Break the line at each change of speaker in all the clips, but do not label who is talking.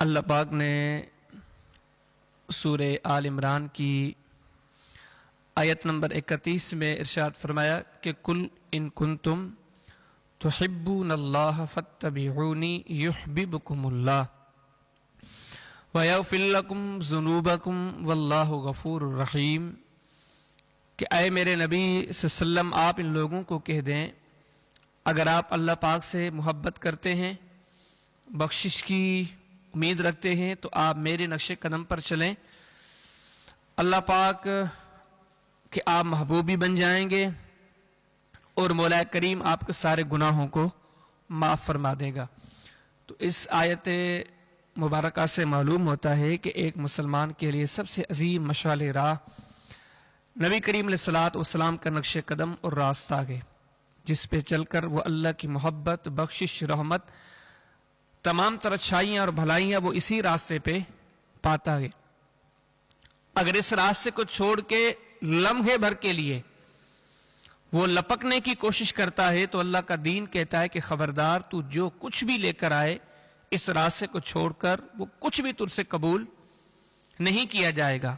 اللہ پاک نے سورہ آل عمران کی آیت نمبر 31 میں ارشاد فرمایا کہ کل ان کنتم تحبون اللہ فاتبعونی یحببکم اللہ ویغفر لکم ذنوبکم واللہ غفور الرحیم، کہ اے میرے نبی صلی اللہ علیہ وسلم آپ ان لوگوں کو کہہ دیں اگر آپ اللہ پاک سے محبت کرتے ہیں، بخشش کی امید رکھتے ہیں، تو آپ میرے نقش قدم پر چلیں، اللہ پاک کہ آپ محبوبی بن جائیں گے اور مولا کریم آپ کے سارے گناہوں کو معاف فرما دے گا۔ تو اس آیت مبارکہ سے معلوم ہوتا ہے کہ ایک مسلمان کے لیے سب سے عظیم مشعل راہ نبی کریم علیہ الصلوۃ والسلام کا نقش قدم اور راستہ ہے، جس پہ چل کر وہ اللہ کی محبت، بخشش، رحمت، تمام تر اچھائیاں اور بھلائیاں وہ اسی راستے پہ پاتا ہے۔ اگر اس راستے کو چھوڑ کے لمحے بھر کے لیے وہ لپکنے کی کوشش کرتا ہے تو اللہ کا دین کہتا ہے کہ خبردار، تو جو کچھ بھی لے کر آئے اس راستے کو چھوڑ کر وہ کچھ بھی تجھ سے قبول نہیں کیا جائے گا۔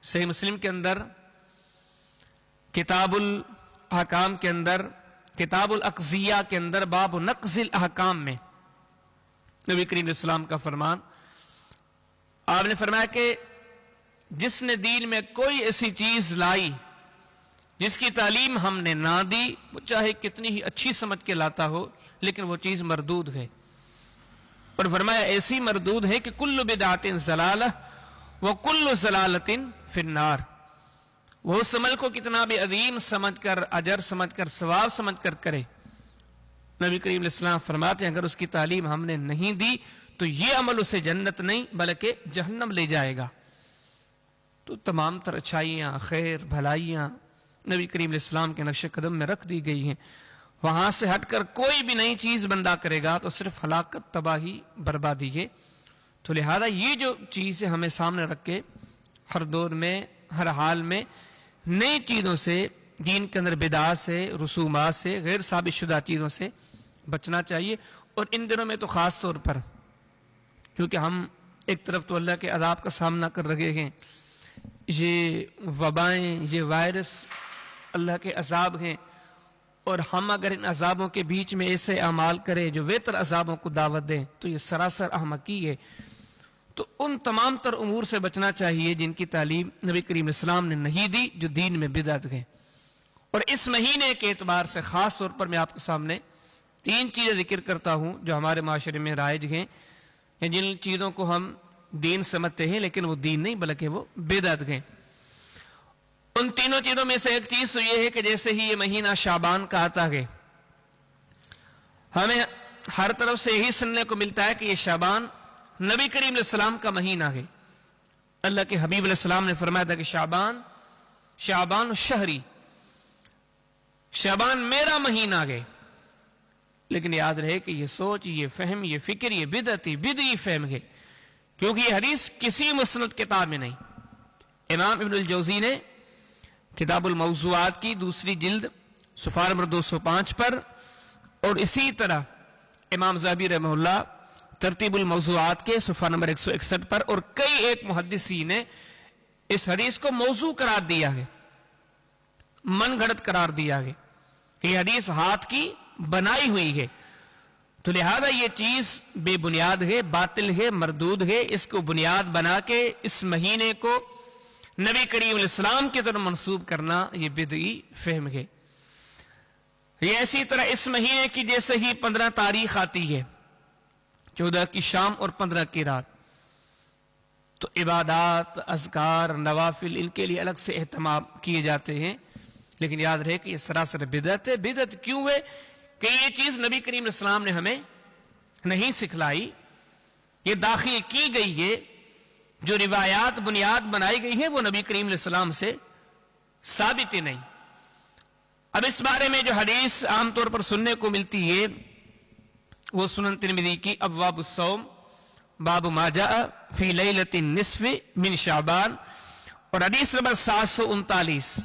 صحیح مسلم کے اندر کتاب الاحکام کے اندر، کتاب الاقضیہ کے اندر باب نقض الاحکام میں نبی کریم علیہ السلام کا فرمان، آپ نے فرمایا کہ جس نے دین میں کوئی ایسی چیز لائی جس کی تعلیم ہم نے نہ دی، وہ چاہے کتنی ہی اچھی سمجھ کے لاتا ہو لیکن وہ چیز مردود ہے، اور فرمایا ایسی مردود ہے کہ کل بدعت ضلالہ وکل ضلالۃ فی النار، وہ اس عمل کو کتنا بھی عظیم سمجھ کر، اجر سمجھ کر، ثواب سمجھ کر کرے، نبی کریم علیہ السلام فرماتے ہیں اگر اس کی تعلیم ہم نے نہیں دی تو یہ عمل اسے جنت نہیں بلکہ جہنم لے جائے گا۔ تو تمام تر اچھائیاں، خیر، بھلائیاں نبی کریم علیہ السلام کے نقش قدم میں رکھ دی گئی ہیں، وہاں سے ہٹ کر کوئی بھی نئی چیز بندہ کرے گا تو صرف ہلاکت، تباہی، بربادی ہے۔ تو لہذا یہ جو چیزیں ہمیں سامنے رکھ کے ہر دور میں، ہر حال میں نئی چیزوں سے، دین کے اندر بدعات سے، رسومات سے، غیر ثابت شدہ چیزوں سے بچنا چاہیے، اور ان دنوں میں تو خاص طور پر کیونکہ ہم ایک طرف تو اللہ کے عذاب کا سامنا کر رہے ہیں، یہ وبائیں، یہ وائرس اللہ کے عذاب ہیں، اور ہم اگر ان عذابوں کے بیچ میں ایسے اعمال کریں جو بہتر عذابوں کو دعوت دیں تو یہ سراسر احمقی ہے۔ تو ان تمام تر امور سے بچنا چاہیے جن کی تعلیم نبی کریم علیہ السلام نے نہیں دی، جو دین میں بدعت ہیں۔ اور اس مہینے کے اعتبار سے خاص طور پر میں آپ کے سامنے 3 چیزیں ذکر کرتا ہوں جو ہمارے معاشرے میں رائج ہیں، جن چیزوں کو ہم دین سمجھتے ہیں لیکن وہ دین نہیں بلکہ وہ بدعت ہیں۔ ان تینوں چیزوں میں سے ایک چیز تو یہ ہے کہ جیسے ہی یہ مہینہ شعبان کا آتا ہے، ہمیں ہر طرف سے یہی سننے کو ملتا ہے کہ یہ شعبان نبی کریم علیہ السلام کا مہینہ ہے۔ اللہ کے حبیب علیہ السلام نے فرمایا تھا کہ شعبان شہری، شعبان میرا مہینہ ہے، لیکن یاد رہے کہ یہ سوچ، یہ فہم، یہ فکر، یہ بدعی فہم ہے، کیونکہ یہ حدیث کسی مسند کتاب میں نہیں۔ امام ابن الجوزی نے کتاب الموضوعات کی 2 جلد صفحہ نمبر 205 پر، اور اسی طرح امام ذہبی رحمہ اللہ ترتیب الموضوعات کے صفحہ نمبر 161 پر، اور کئی ایک محدثین نے اس حدیث کو موضوع قرار دیا ہے، من گھڑت قرار دیا ہے کہ یہ حدیث ہاتھ کی بنائی ہوئی ہے۔ تو لہذا یہ چیز بے بنیاد ہے، باطل ہے، مردود ہے، اس کو بنیاد بنا کے اس مہینے کو نبی کریم علیہ السلام کی طرف منسوب کرنا یہ بدعی فہم ہے۔ یہ اسی طرح اس مہینے کی جیسے ہی 15 تاریخ آتی ہے، 14 کی شام اور 15 کی رات، تو عبادات، اذکار، نوافل، ان کے لیے الگ سے اہتمام کیے جاتے ہیں، لیکن یاد رہے کہ یہ سراسر بدعت ہے۔ بدعت کیوں ہے؟ کہ یہ چیز نبی کریم علیہ السلام نے ہمیں نہیں سکھلائی، یہ داخل کی گئی ہے، جو روایات بنیاد بنائی گئی ہے وہ نبی کریم علیہ السلام سے ثابت ہی نہیں۔ اب اس بارے میں جو حدیث عام طور پر سننے کو ملتی ہے وہ سنن ترمذی کی ابواب الصوم باب ما جاء فی لیلۃ النصف من شعبان، اور حدیث نمبر 739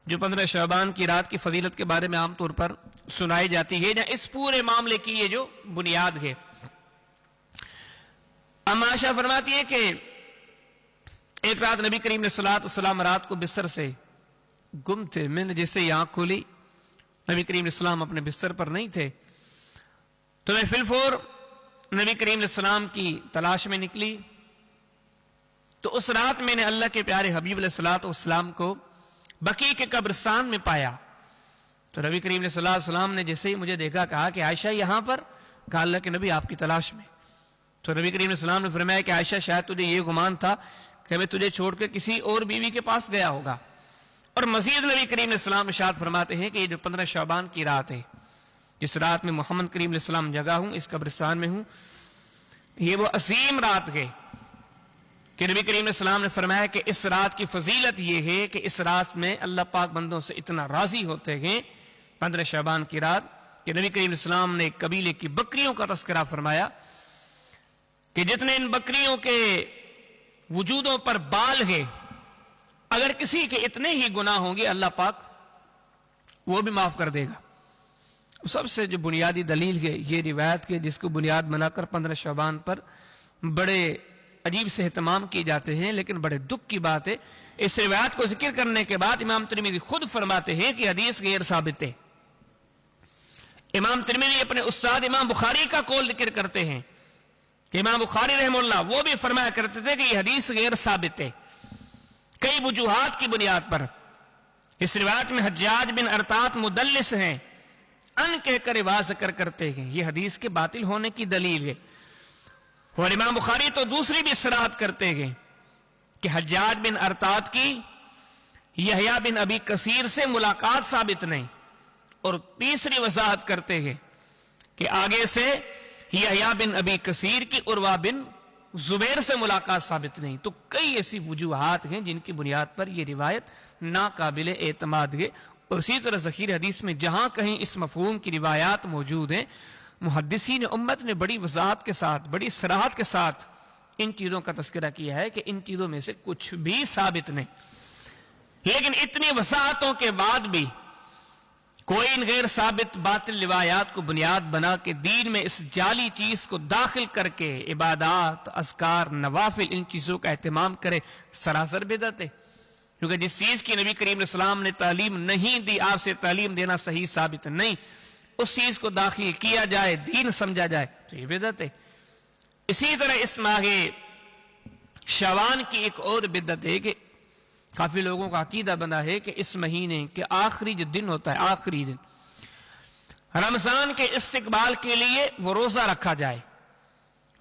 جو 15 شعبان کی رات کی فضیلت کے بارے میں عام طور پر سنائی جاتی ہے، یا اس پورے معاملے کی یہ جو بنیاد ہے۔ اما عائشہ فرماتی ہے کہ ایک رات نبی کریم علیہ السلام رات کو بستر سے گم تھے. میں نے جیسے ہی آنکھ کھولی نبی کریم علیہ السلام اپنے بستر پر نہیں تھے تو میں فی الفور نبی کریم علیہ السلام کی تلاش میں نکلی. تو اس رات میں نے اللہ کے پیارے حبیب علیہ السلام کو بقیع کے قبرستان میں پایا. تو نبی کریم علیہ السلام نے جیسے ہی مجھے دیکھا کہا کہ عائشہ یہاں پر؟ کہا اللہ کے نبی آپ کی تلاش میں. تو نبی کریم علیہ السلام نے فرمایا کہ عائشہ شاید تجھے یہ گمان تھا کہ میں تجھے چھوڑ کے کسی اور بیوی کے پاس گیا ہوگا. اور مزید نبی کریم علیہ السلام ارشاد فرماتے ہیں کہ یہ جو 15 شعبان کی رات ہے جس رات میں محمد کریم علیہ السلام جگہ ہوں اس قبرستان میں ہوں یہ وہ عظیم رات ہے کہ نبی کریم علیہ السلام نے فرمایا کہ اس رات کی فضیلت یہ ہے کہ اس رات میں اللہ پاک بندوں سے اتنا راضی ہوتے ہیں 15 شعبان کی رات کہ نبی کریم علیہ السلام نے ایک قبیلے کی بکریوں کا تذکرہ فرمایا کہ جتنے ان بکریوں کے وجودوں پر بال ہے اگر کسی کے اتنے ہی گناہ ہوں گے اللہ پاک وہ بھی معاف کر دے گا. سب سے جو بنیادی دلیل ہے یہ روایت کے جس کو بنیاد بنا کر 15 شعبان پر بڑے عجیب سے اہتمام کیے جاتے ہیں لیکن بڑے دکھ کی بات ہے اس روایت کو ذکر کرنے کے بعد امام ترمذی خود فرماتے ہیں کہ حدیث غیر ثابت ہے. امام ترمذی اپنے استاد امام بخاری کا قول ذکر کرتے ہیں کہ امام بخاری رحمہ اللہ وہ بھی فرمایا کرتے تھے کہ یہ حدیث غیر ثابت ہے کئی وجوہات کی بنیاد پر. اس روایت میں حجاج بن ارطاط مدلس ہیں ان کہہ کر رواج ذکر کرتے ہیں یہ حدیث کے باطل ہونے کی دلیل ہے. اور امام بخاری تو دوسری بھی صراحت کرتے ہیں کہ حجاج بن ارطاط کی یحییٰ بن ابی کثیر سے ملاقات ثابت نہیں. اور تیسری وضاحت کرتے ہیں کہ آگے سے یحییٰ بن ابی کثیر کی عروہ بن زبیر سے ملاقات ثابت نہیں. تو کئی ایسی وجوہات ہیں جن کی بنیاد پر یہ روایت ناقابل اعتماد ہے. اور اسی طرح ذخیر حدیث میں جہاں کہیں اس مفہوم کی روایات موجود ہیں محدثین امت نے بڑی وضاحت کے ساتھ بڑی صراحت کے ساتھ ان چیزوں کا تذکرہ کیا ہے کہ ان چیزوں میں سے کچھ بھی ثابت نہیں. لیکن اتنی وضاحتوں کے بعد بھی کوئی ان غیر ثابت باطل روایات کو بنیاد بنا کے دین میں اس جعلی چیز کو داخل کر کے عبادات اذکار نوافل ان چیزوں کا اہتمام کرے سراسر بدعت ہے. کیونکہ جس چیز کی نبی کریم علیہ السلام نے تعلیم نہیں دی آپ سے تعلیم دینا صحیح ثابت نہیں اس چیز کو داخل کیا جائے دین سمجھا جائے تو یہ بدعت ہے. اسی طرح اس ماہ شعبان کی ایک اور بدعت ہے کہ کافی لوگوں کا عقیدہ بنا ہے کہ اس مہینے کے آخری جو دن ہوتا ہے آخری دن رمضان کے استقبال کے لیے وہ روزہ رکھا جائے.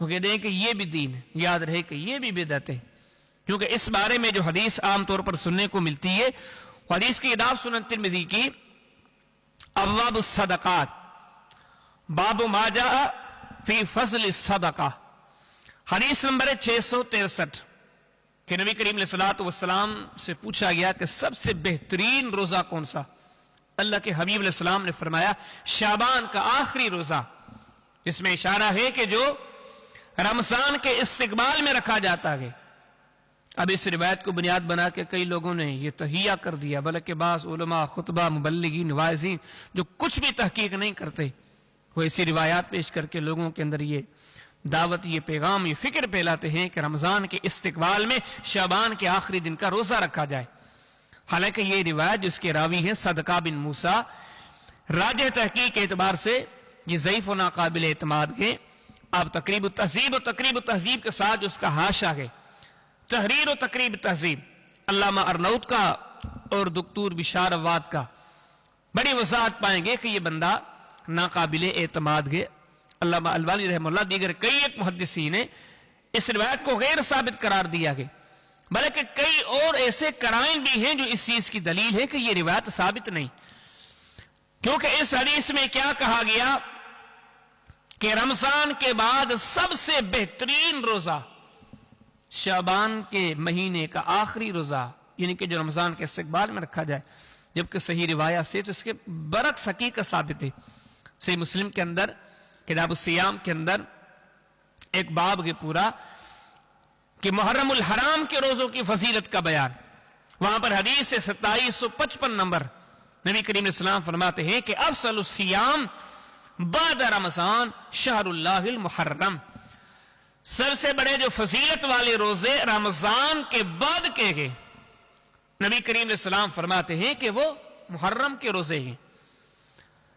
وہ کہتے ہیں کہ یہ بھی دین ہے. یاد رہے کہ یہ بھی بدعت ہے کیونکہ اس بارے میں جو حدیث عام طور پر سننے کو ملتی ہے حدیث کی کتاب سنن ترمذی کی ابواب الصدقات باب ما جاء فی فضل الصدقہ حدیث نمبر 663 کہ نبی کریم علیہ السلام سے پوچھا گیا کہ سب سے بہترین روزہ کون سا؟ اللہ کے حبیب علیہ السلام نے فرمایا شعبان کا آخری روزہ جس میں اشارہ ہے کہ جو رمضان کے استقبال میں رکھا جاتا ہے. اب اس روایت کو بنیاد بنا کے کئی لوگوں نے یہ تہیہ کر دیا بلکہ بعض علماء خطبہ مبلغین واعظین جو کچھ بھی تحقیق نہیں کرتے وہ ایسی روایات پیش کر کے لوگوں کے اندر یہ دعوت یہ پیغام یہ فکر پھیلاتے ہیں کہ رمضان کے استقبال میں شعبان کے آخری دن کا روزہ رکھا جائے. حالانکہ یہ روایت جس کے راوی ہیں صدقہ بن موسیٰ راجح تحقیق کے اعتبار سے یہ ضعیف و ناقابل اعتماد ہے. اب تقریب التہذیب کے ساتھ اس کا حاشا ہے تحریر و تقریب تہذیب علامہ ارناؤت کا اور دکتور بشار عواد کا بڑی وضاحت پائیں گے کہ یہ بندہ ناقابل اعتماد ہے. علامہ البانی رحمہ اللہ دیگر کئی ایک محدثین نے اس روایت کو غیر ثابت قرار دیا گیا بلکہ کئی اور ایسے قرائن بھی ہیں جو اس چیز کی دلیل ہے کہ یہ روایت ثابت نہیں. کیونکہ اس حدیث میں کیا کہا گیا کہ رمضان کے بعد سب سے بہترین روزہ شعبان کے مہینے کا آخری روزہ یعنی کہ جو رمضان کے استقبال میں رکھا جائے جبکہ صحیح روایت سے تو اس کے برعکس حقیقت ثابت ہے. صحیح مسلم کے اندر کتاب الصیام کے اندر ایک باب کے پورا کہ محرم الحرام کے روزوں کی فضیلت کا بیان وہاں پر حدیث 2755 نمبر نبی کریم علیہ السلام فرماتے ہیں کہ افضل الصیام بعد رمضان شہر اللہ المحرم سب سے بڑے جو فضیلت والے روزے رمضان کے بعد کے گئے، نبی کریم علیہ السلام فرماتے ہیں کہ وہ محرم کے روزے ہیں۔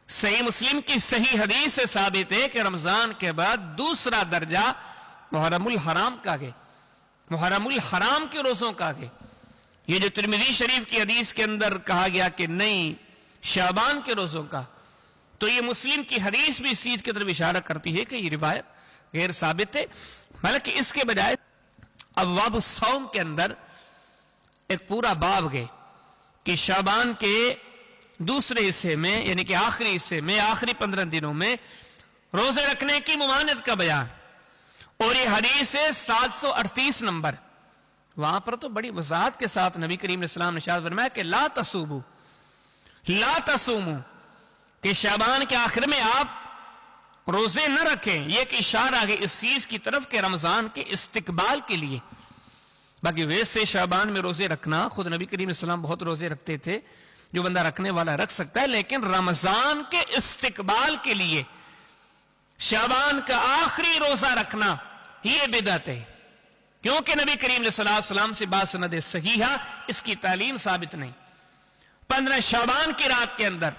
صحیح مسلم کی صحیح حدیث سے ثابت ہے کہ رمضان کے بعد دوسرا درجہ محرم الحرام کا گئے، محرم الحرام کے روزوں کا گئے۔ یہ جو ترمذی شریف کی حدیث کے اندر کہا گیا کہ نہیں شعبان کے روزوں کا، تو یہ مسلم کی حدیث بھی اس چیز کی طرف اشارہ کرتی ہے کہ یہ روایت غیر ثابت ہے، بلکہ اس کے بجائے ابواب الصوم کے اندر ایک پورا باب گئے کہ شعبان کے دوسرے حصے میں، یعنی کہ آخری حصے میں، آخری 15 دنوں میں روزے رکھنے کی ممانعت کا بیان، اور یہ حدیث ہے 738 نمبر۔ وہاں پر تو بڑی وضاحت کے ساتھ نبی کریم علیہ السلام نے ارشاد فرمایا کہ لا تصوموا، کہ شعبان کے آخر میں آپ روزے نہ رکھیں۔ یہ ایک اشارہ ہے اس چیز کی طرف کہ رمضان کے استقبال کے لیے۔ باقی ویسے شعبان میں روزے رکھنا، خود نبی کریم علیہ السلام بہت روزے رکھتے تھے، جو بندہ رکھنے والا رکھ سکتا ہے، لیکن رمضان کے استقبال کے لیے شعبان کا آخری روزہ رکھنا یہ بدعت ہے، کیونکہ نبی کریم علیہ السلام سے باسند صحیحہ اس کی تعلیم ثابت نہیں۔ 15 شعبان کی رات کے اندر،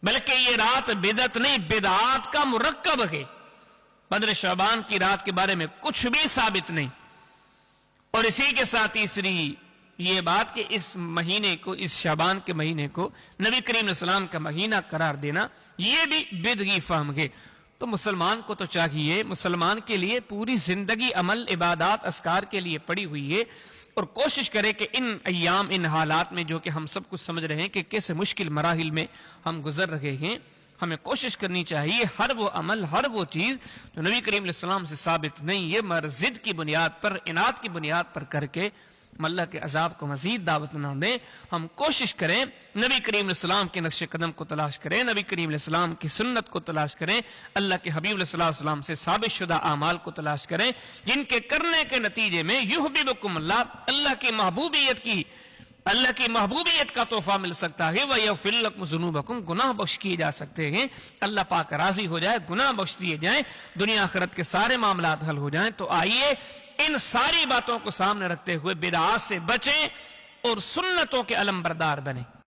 بلکہ یہ رات بدعت نہیں بدعات کا مرکب ہے۔ 15 شعبان کی رات کے بارے میں کچھ بھی ثابت نہیں، اور اسی کے ساتھ تیسری یہ بات کہ اس مہینے کو، اس شعبان کے مہینے کو نبی کریم علیہ السلام کا مہینہ قرار دینا، یہ بھی بدعی فہم ہے۔ تو مسلمان کو تو چاہیے، مسلمان کے لیے پوری زندگی عمل عبادات اذکار کے لیے پڑی ہوئی ہے، اور کوشش کرے کہ ان ایام، ان حالات میں جو کہ ہم سب کچھ سمجھ رہے ہیں کہ کیسے مشکل مراحل میں ہم گزر رہے ہیں، ہمیں کوشش کرنی چاہیے ہر وہ عمل، ہر وہ چیز جو نبی کریم علیہ السلام سے ثابت نہیں، یہ ضد کی بنیاد پر، اناد کی بنیاد پر کر کے ہم اللہ کے عذاب کو مزید دعوت نہ دیں۔ ہم کوشش کریں نبی کریم علیہ السلام کے نقش قدم کو تلاش کریں، نبی کریم علیہ السلام کی سنت کو تلاش کریں، اللہ کے حبیب علیہ السلام سے ثابت شدہ اعمال کو تلاش کریں، جن کے کرنے کے نتیجے میں یحببکم اللہ، اللہ کی محبوبیت کا تحفہ مل سکتا ہے، وَيَغْفِرْ لَكُمْ ذُنُوبَكُمْ، گناہ بخش کیے جا سکتے ہیں، اللہ پاک راضی ہو جائے، گناہ بخش دیے جائیں، دنیا آخرت کے سارے معاملات حل ہو جائیں۔ تو آئیے ان ساری باتوں کو سامنے رکھتے ہوئے بدعات سے بچیں اور سنتوں کے علم بردار بنیں۔